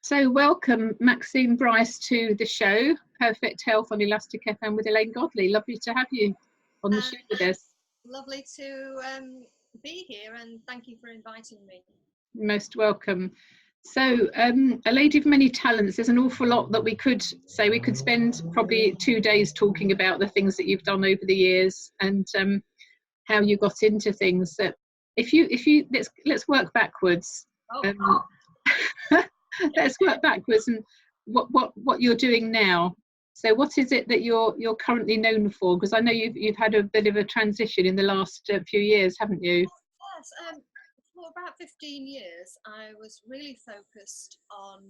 So welcome, Maxine Bryce, to the show, Perfect Health on Elastic FM with Elaine Godley. Lovely to have you on the show with us. Lovely to be here, and thank you for inviting me. Most welcome. So, a lady of many talents. There's an awful lot that we could say. We could spend probably 2 days talking about the things that you've done over the years and how you got into things. That if you let's work backwards. Let's work backwards and what you're doing now. So what is it that you're currently known for? Because I know you've had a bit of a transition in the last few years, haven't you? Yes, for about 15 years, I was really focused on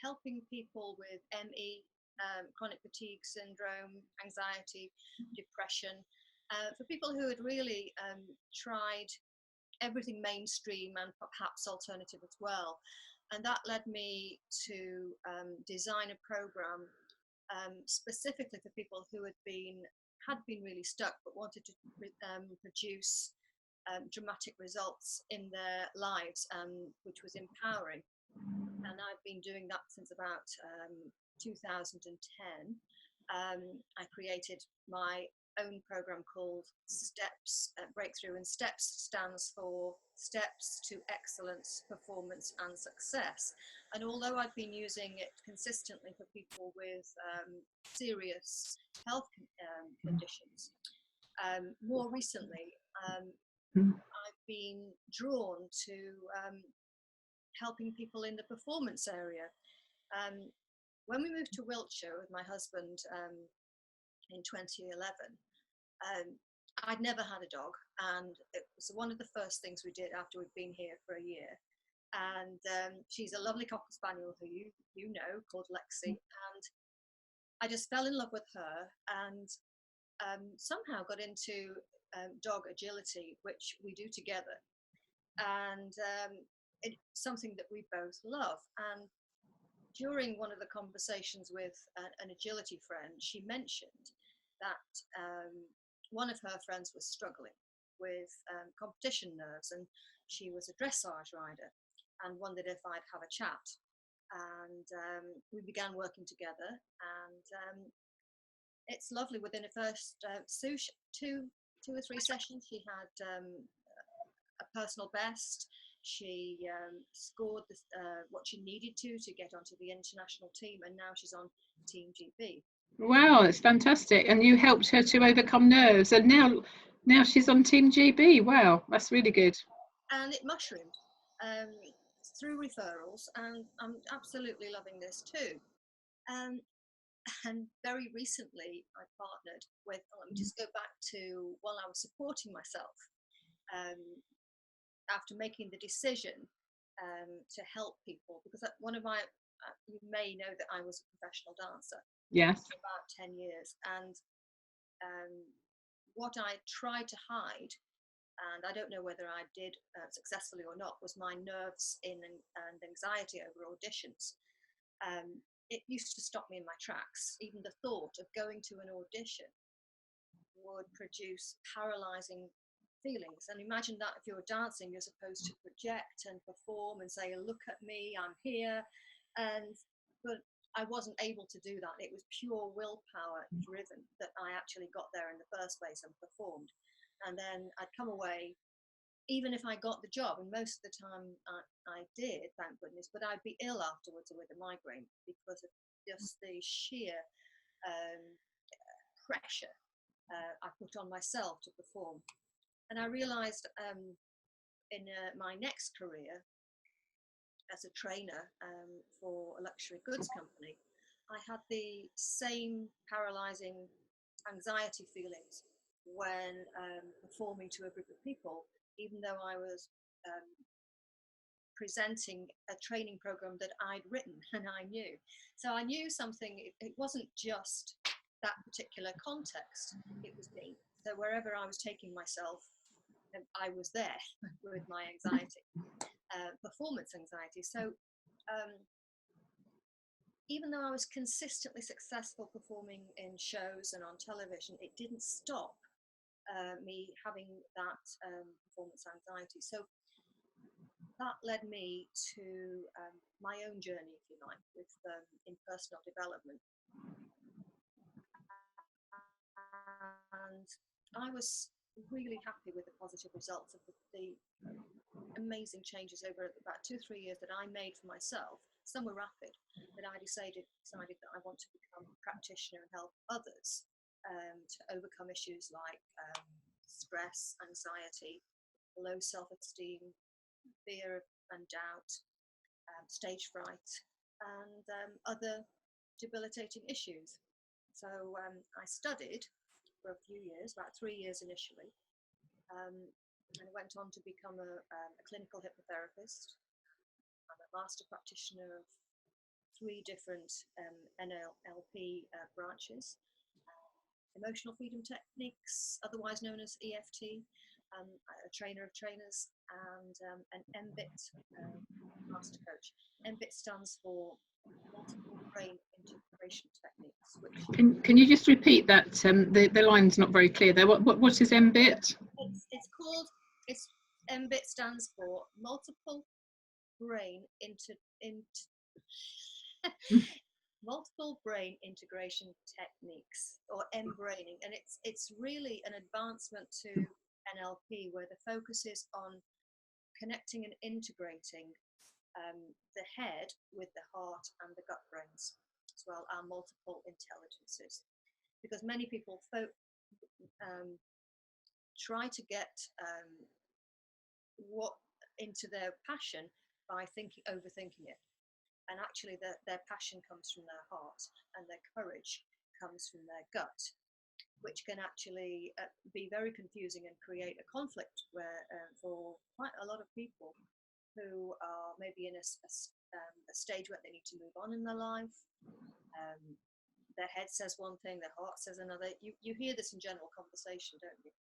helping people with ME, chronic fatigue syndrome, anxiety, depression, for people who had really tried everything mainstream and perhaps alternative as well. And that led me to design a program specifically for people who had been really stuck but wanted to produce dramatic results in their lives, which was empowering. And I've been doing that since about 2010. I created my own program called Steps Breakthrough, and Steps stands for Steps to Excellence, Performance and Success. And although I've been using it consistently for people with serious health conditions, more recently I've been drawn to helping people in the performance area. When we moved to Wiltshire with my husband in 2011, I'd never had a dog, and it was one of the first things we did after we'd been here for a year. And she's a lovely cocker spaniel who you know, called Lexi, and I just fell in love with her and somehow got into dog agility, which we do together, and it's something that we both love. And during one of the conversations with an agility friend, she mentioned that one of her friends was struggling with competition nerves, and she was a dressage rider and wondered if I'd have a chat. And we began working together, and it's lovely. Within the first two or three sessions, she had a personal best. She scored what she needed to get onto the international team, and now she's on Team GB. Wow, it's fantastic. And you helped her to overcome nerves, and now she's on Team GB. Wow, that's really good. And it mushroomed through referrals, and I'm absolutely loving this too. And very recently, I partnered with, let me just go back to while I was supporting myself, after making the decision to help people, because one of my, you may know that I was a professional dancer. Yes. For about 10 years. And what I tried to hide, and I don't know whether I did successfully or not, was my nerves and anxiety over auditions. It used to stop me in my tracks. Even the thought of going to an audition would produce paralyzing feelings. And imagine that if you're dancing, you're supposed to project and perform and say, look at me, I'm here. But I wasn't able to do that. It was pure willpower driven that I actually got there in the first place and performed. And then I'd come away, even if I got the job, and most of the time I did, thank goodness, but I'd be ill afterwards with a migraine because of just the sheer pressure I put on myself to perform. And I realized in my next career as a trainer for a luxury goods company, I had the same paralyzing anxiety feelings when performing to a group of people, even though I was presenting a training program that I'd written and I knew. So I knew something, it wasn't just that particular context, it was me. So wherever I was taking myself, I was there with my anxiety, performance anxiety. So even though I was consistently successful performing in shows and on television, it didn't stop me having that performance anxiety. So that led me to my own journey, if you like, with in personal development. And I was really happy with the positive results of the amazing changes over about 2-3 years that I made for myself. Some were rapid, but I decided that I want to become a practitioner and help others to overcome issues like stress, anxiety, low self-esteem, fear and doubt, stage fright, and other debilitating issues. So I studied for a few years, about 3 years initially, and I went on to become a clinical hypnotherapist. I'm a master practitioner of 3 different NLP branches: emotional freedom techniques, otherwise known as EFT, a trainer of trainers, and an MBIT master coach. MBIT stands for multiple brain integration techniques. Can you just repeat that? The line's not very clear there. What is MBIT? It's MBIT stands for multiple brain multiple brain integration techniques, or M-braining, and it's really an advancement to NLP, where the focus is on connecting and integrating the head with the heart and the gut brains, as well, our multiple intelligences. Because many people try to get what into their passion by overthinking it, and actually their passion comes from their heart, and their courage comes from their gut, which can actually be very confusing and create a conflict where for quite a lot of people who are maybe in a stage where they need to move on in their life. Their head says one thing, their heart says another. You hear this in general conversation, don't you?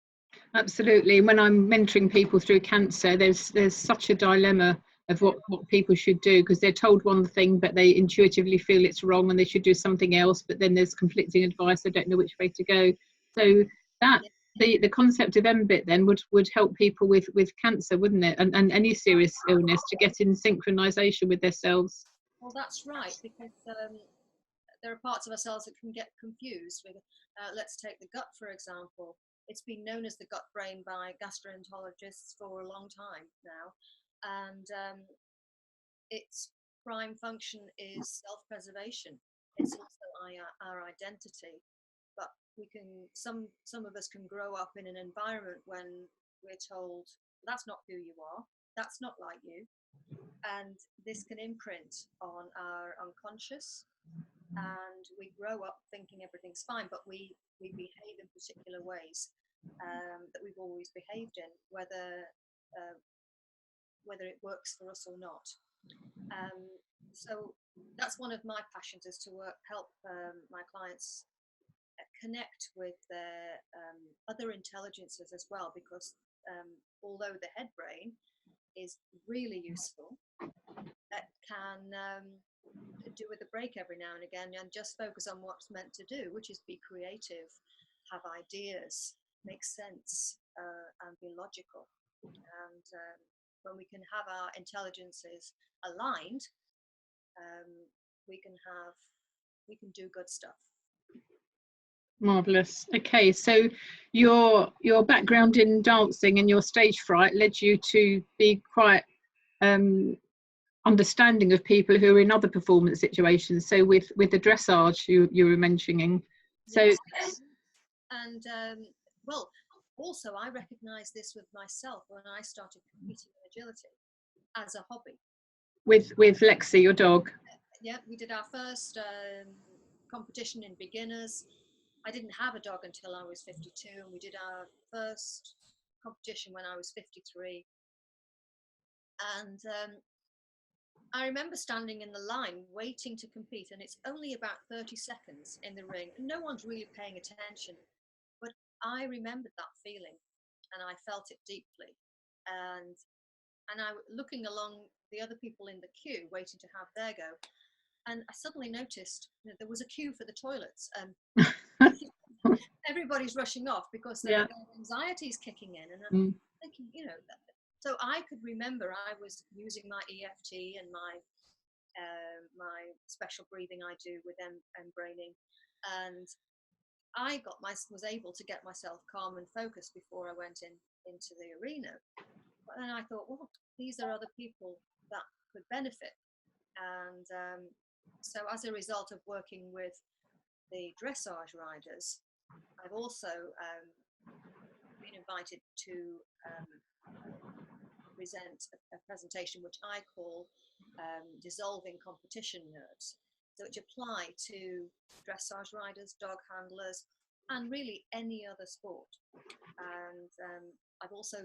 Absolutely. When I'm mentoring people through cancer, there's such a dilemma of what people should do, because they're told one thing but they intuitively feel it's wrong and they should do something else, but then there's conflicting advice, they don't know which way to go. So that the concept of MBIT then would help people with cancer, wouldn't it, and any serious illness, to get in synchronization with themselves. Well, that's right, because there are parts of ourselves that can get confused with, let's take the gut for example. It's been known as the gut brain by gastroenterologists for a long time now, and its prime function is self-preservation. It's also our identity, but some of us can grow up in an environment when we're told that's not who you are, that's not like you, and this can imprint on our unconscious, and we grow up thinking everything's fine, but we behave in particular ways that we've always behaved in, whether it works for us or not. So that's one of my passions, is to help my clients connect with their other intelligences as well, because although the head brain is really useful, that can do with a break every now and again, and just focus on what's meant to do, which is be creative, have ideas, make sense, and be logical. And when we can have our intelligences aligned, we can do good stuff. Marvelous. Okay, so your background in dancing and your stage fright led you to be quite understanding of people who are in other performance situations. So with the dressage you were mentioning. So yes. And well, also I recognized this with myself when I started competing in agility as a hobby. With Lexi, your dog. Yeah, we did our first competition in beginners. I didn't have a dog until I was 52, and we did our first competition when I was 53. And I remember standing in the line waiting to compete, and it's only about 30 seconds in the ring, and no one's really paying attention. But I remembered that feeling, and I felt it deeply. And I looking along the other people in the queue waiting to have their go, and I suddenly noticed there was a queue for the toilets, and everybody's rushing off because their anxiety is kicking in, and I'm thinking, So I could remember I was using my EFT and my special breathing I do with braining, and I was able to get myself calm and focused before I went into the arena. But then I thought, well, these are other people that could benefit, and so as a result of working with the dressage riders, I've also been invited to present a presentation which I call dissolving competition nerves, so which apply to dressage riders, dog handlers, and really any other sport. And I've also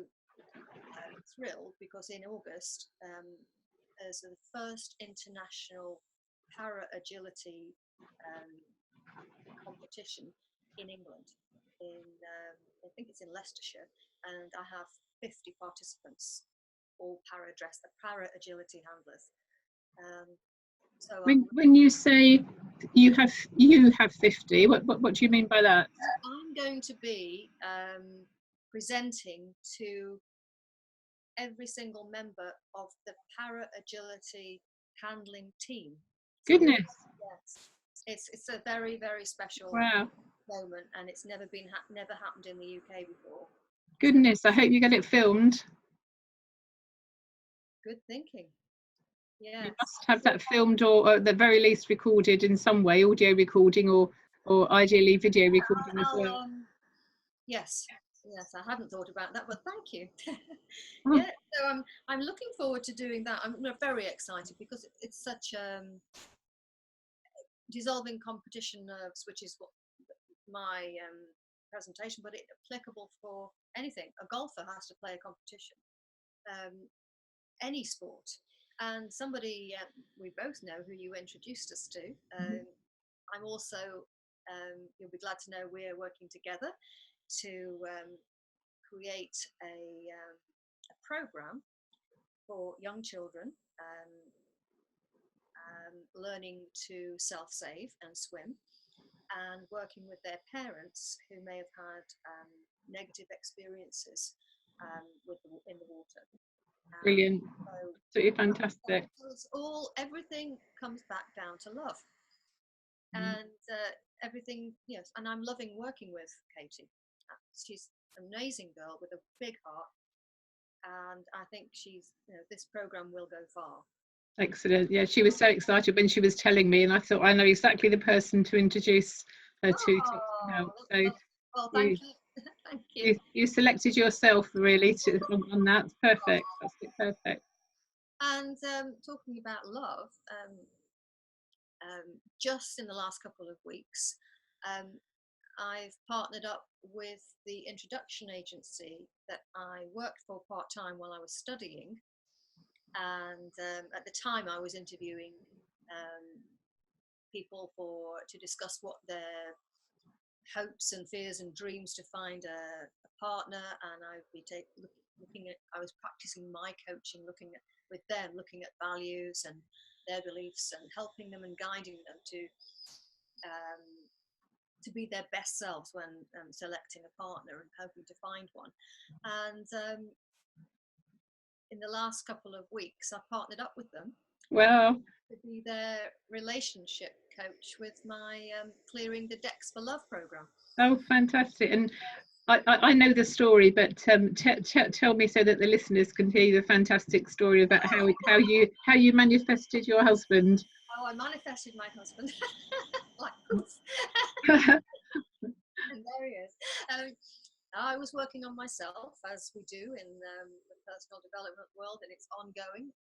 thrilled because in August there's the first international para agility competition in England. I think it's in Leicestershire, and I have 50 participants, all para agility handlers. So when you say you have 50, what do you mean by that? I'm going to be presenting to every single member of the para agility handling team. Goodness. Yes, it's a very, very special moment, and it's never happened in the UK before. Goodness, I hope you get it filmed. Good thinking. Yeah, you must have that filmed, or at the very least recorded in some way, audio recording or ideally video recording as well. Yes, I hadn't thought about that, but thank you. Yeah, so I'm looking forward to doing that. I'm very excited because it's such dissolving competition nerves, which is what my presentation, but it's applicable for anything. A golfer has to play a competition, any sport. And somebody we both know who you introduced us to. I'm also, you'll be glad to know we're working together to create a program for young children learning to self-save and swim, and working with their parents who may have had negative experiences in the water. Brilliant. Absolutely fantastic. Everything comes back down to love. And everything, yes, and I'm loving working with Katie. She's an amazing girl with a big heart, and I think this program will go far. Excellent. Yeah, she was so excited when she was telling me, and I thought I know exactly the person to introduce her to help. So well, thank you. Thank you. You selected yourself really on that. Perfect. That's perfect. And talking about love, just in the last couple of weeks, I've partnered up with the introduction agency that I worked for part-time while I was studying. And at the time I was interviewing people to discuss what their hopes and fears and dreams to find a partner, and I'd be I was practicing my coaching, looking at values and their beliefs, and helping them and guiding them to be their best selves when selecting a partner and hoping to find one. And in the last couple of weeks, I've partnered up with them. Wow. To be their relationship coach with my Clearing the Decks for Love program. Oh, fantastic. And I know the story, but tell me so that the listeners can hear the fantastic story about how you manifested your husband. Oh, I manifested my husband. Like poof. And there he is. I was working on myself, as we do in the personal development world, and it's ongoing.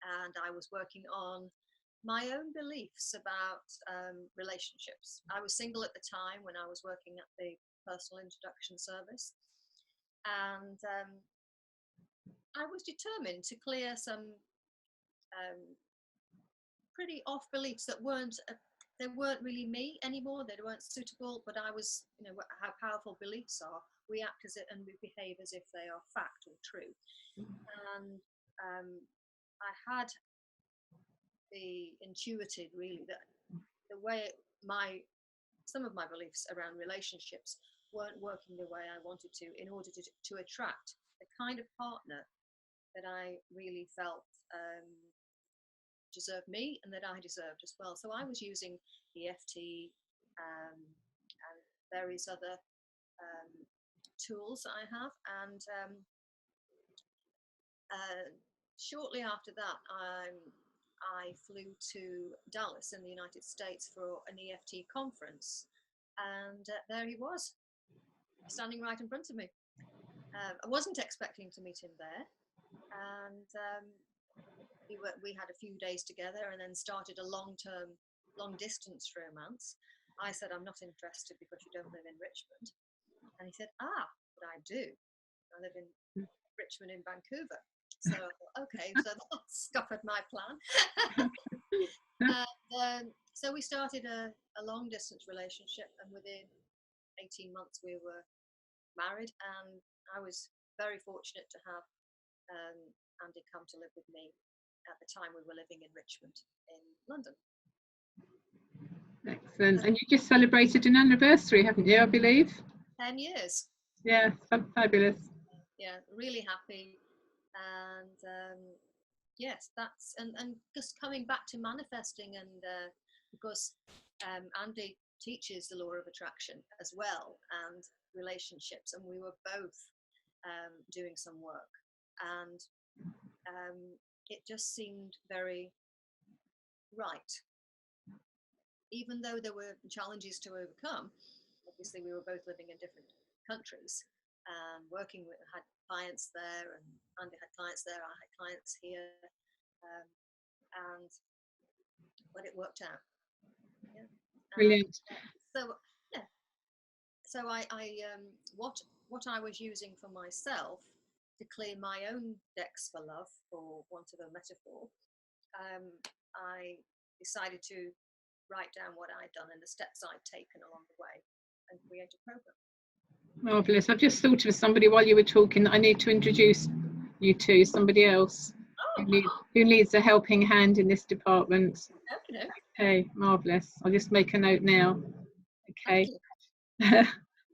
And I was working on my own beliefs about relationships. I was single at the time when I was working at the personal introduction service, and I was determined to clear some pretty off beliefs that weren't really me anymore. They weren't suitable, but I was, how powerful beliefs are. We act as it and we behave as if they are fact or true. And I had intuited really that the way some of my beliefs around relationships weren't working the way I wanted to in order to attract the kind of partner that I really felt deserved me and that I deserved as well. So I was using EFT and various other tools that I have, and shortly after that, I flew to Dallas in the United States for an EFT conference, and there he was, standing right in front of me. I wasn't expecting to meet him there, and we had a few days together, and then started a long distance romance. I said, I'm not interested because you don't live in Richmond, and he said, but I do. I live in Richmond in Vancouver. So okay, so that scuppered my plan. And so we started a long distance relationship, and within 18 months we were married, and I was very fortunate to have Andy come to live with me. At the time we were living in Richmond in London. Excellent. And you just celebrated an anniversary, haven't you, I believe? 10 years. Yeah, fabulous. Yeah, really happy. And yes, that's and just coming back to manifesting, and because Andy teaches the law of attraction as well, and relationships, and we were both doing some work, and it just seemed very right, even though there were challenges to overcome. Obviously we were both living in different countries and working with, had clients there, and Andy had clients there, I had clients here, but it worked out. Yeah. Brilliant. So yeah, so I what I was using for myself to clear my own decks for love, for want of a metaphor, I decided to write down what I'd done and the steps I'd taken along the way, and create a program. Marvellous. I've just thought of somebody while you were talking that I need to introduce you to, somebody else who needs a helping hand in this department. Okay, marvellous. I'll just make a note now. Okay.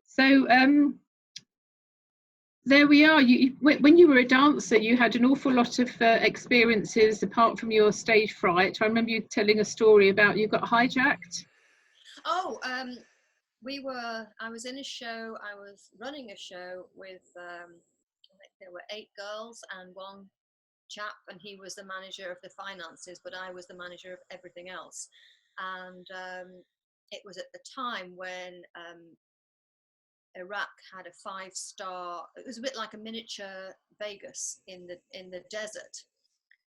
So there we are. When you were a dancer, you had an awful lot of experiences apart from your stage fright. I remember you telling a story about you got hijacked. Oh, I was in a show, I was running a show with, I think there were 8 girls and 1 chap, and he was the manager of the finances, but I was the manager of everything else. And it was at the time when Iraq had a 5-star, it was a bit like a miniature Vegas in the desert.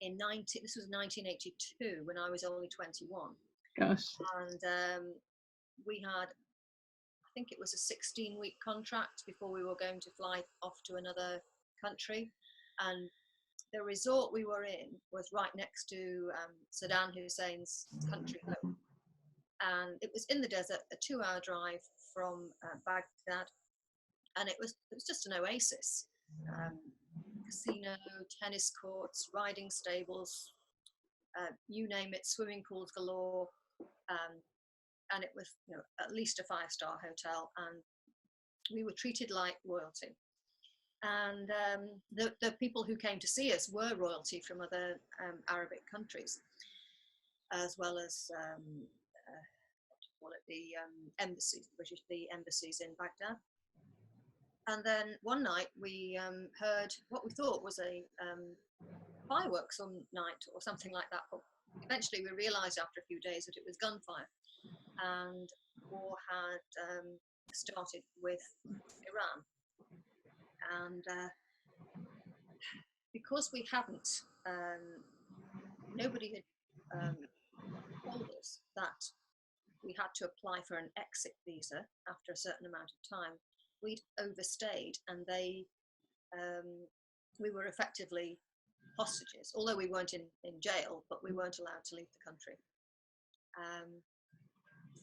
This was 1982, when I was only 21. Gosh. And we had, I think it was a 16-week contract before we were going to fly off to another country. And the resort we were in was right next to Saddam Hussein's country home. And it was in the desert, a 2-hour drive from Baghdad. And it was just an oasis. Casino, tennis courts, riding stables, you name it, swimming pools galore. And it was, at least a 5-star hotel, and we were treated like royalty. And the people who came to see us were royalty from other Arabic countries, as well as the embassies, the embassies in Baghdad. And then one night we heard what we thought was a fireworks on night or something like that. But eventually we realised after a few days that it was gunfire, and war had started with Iran. And because we hadn't, nobody had told us that we had to apply for an exit visa after a certain amount of time, we'd overstayed, and we were effectively hostages, although we weren't in jail, but we weren't allowed to leave the country.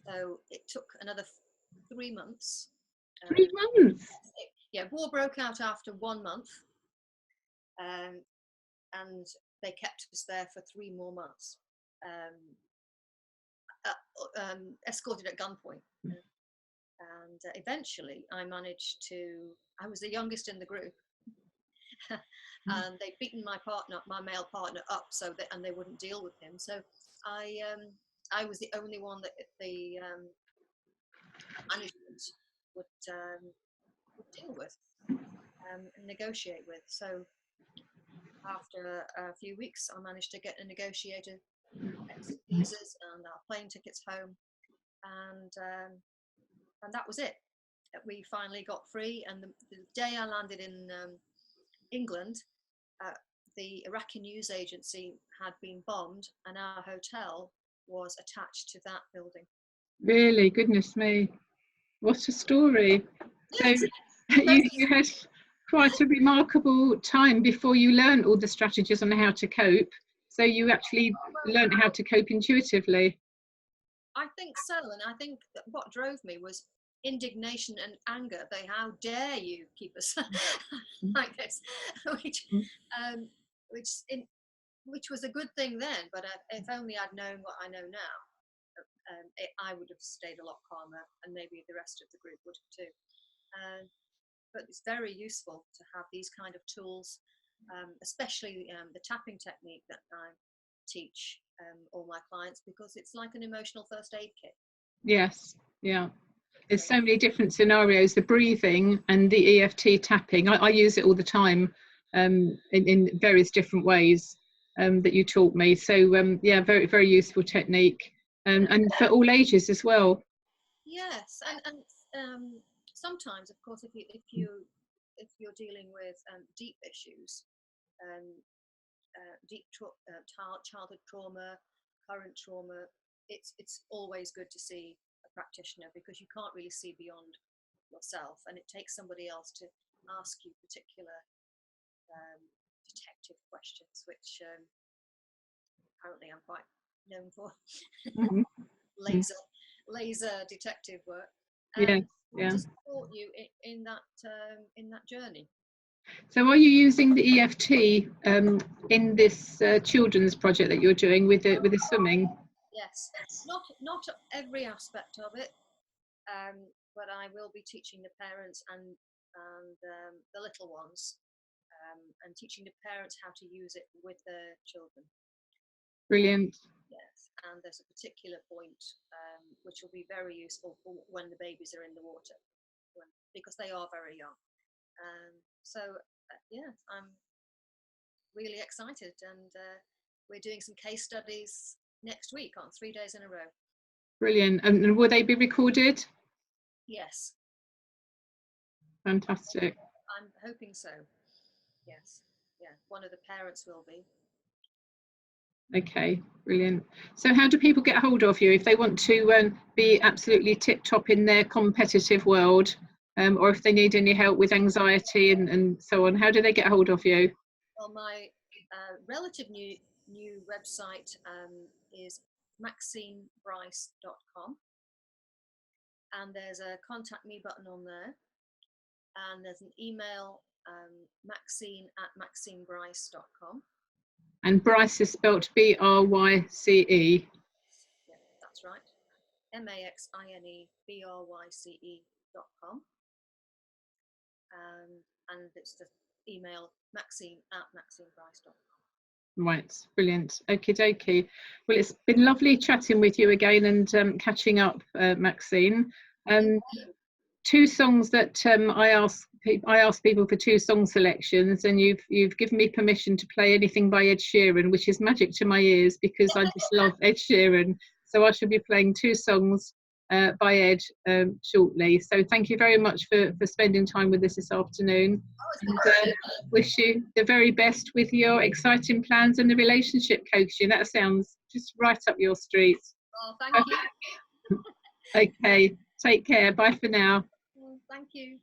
So it took another 3 months. 3 months? Yeah, war broke out after 1 month, and they kept us there for 3 more months, escorted at gunpoint. And eventually I was the youngest in the group, And they'd beaten my male partner up, and they wouldn't deal with him. So I was the only one that the management would deal with and negotiate with. So after a few weeks, I managed to get a negotiator exit visas and our plane tickets home, and that was it. We finally got free, and the day I landed in England, the Iraqi news agency had been bombed, and our hotel was attached to that building. Really? Goodness me. What a story. Yes. So you had quite a remarkable time before you learned all the strategies on how to cope. So you actually learned how to cope intuitively. I think so, and I think that what drove me was indignation and anger. How dare you keep us like this? Which was a good thing then, but if only I'd known what I know now, I would have stayed a lot calmer, and maybe the rest of the group would have too. But it's very useful to have these kind of tools, especially the tapping technique that I teach all my clients, because it's like an emotional first aid kit. Yes, yeah. There's so many different scenarios, the breathing and the EFT tapping. I use it all the time in various different ways that you taught me. So yeah, very, very useful technique, and for all ages as well. Yes, and sometimes, of course, if you're dealing with deep issues, deep childhood trauma, current trauma, it's always good to see a practitioner, because you can't really see beyond yourself, and it takes somebody else to ask you particular detective questions, which apparently I'm quite known for. Mm-hmm. laser detective work. Yeah. To support you in that journey. So are you using the EFT in this children's project that you're doing with the swimming? Yes, not every aspect of it, but I will be teaching the parents and the little ones, and teaching the parents how to use it with their children. Brilliant. Yes, and there's a particular point which will be very useful for when the babies are in the water, because they are very young. So yeah, I'm really excited, and we're doing some case studies next week on 3 days in a row. Brilliant. And will they be recorded? Yes. Fantastic. I'm hoping so. Yes. Yeah, one of the parents will be. Okay, brilliant. So how do people get hold of you if they want to be absolutely tip top in their competitive world, or if they need any help with anxiety and so on? How do they get hold of you? Well, my relative new website is MaxineBryce.com, and there's a contact me button on there, and there's an email, Maxine@MaxineBryce.com. And Bryce is spelt BRYCE. Yeah, that's right. MaxineBryce.com. And it's the email Maxine@MaxineBryce.com. Right, brilliant. Okie dokie. Well, it's been lovely chatting with you again and catching up, Maxine. 2 songs that I ask people for 2 song selections, and you've given me permission to play anything by Ed Sheeran, which is magic to my ears because I just love Ed Sheeran. So I shall be playing 2 songs by Ed shortly. So thank you very much for spending time with us this afternoon. And wish you the very best with your exciting plans and the relationship coaching. That sounds just right up your street. Oh, thank you. Okay, take care. Bye for now. Thank you.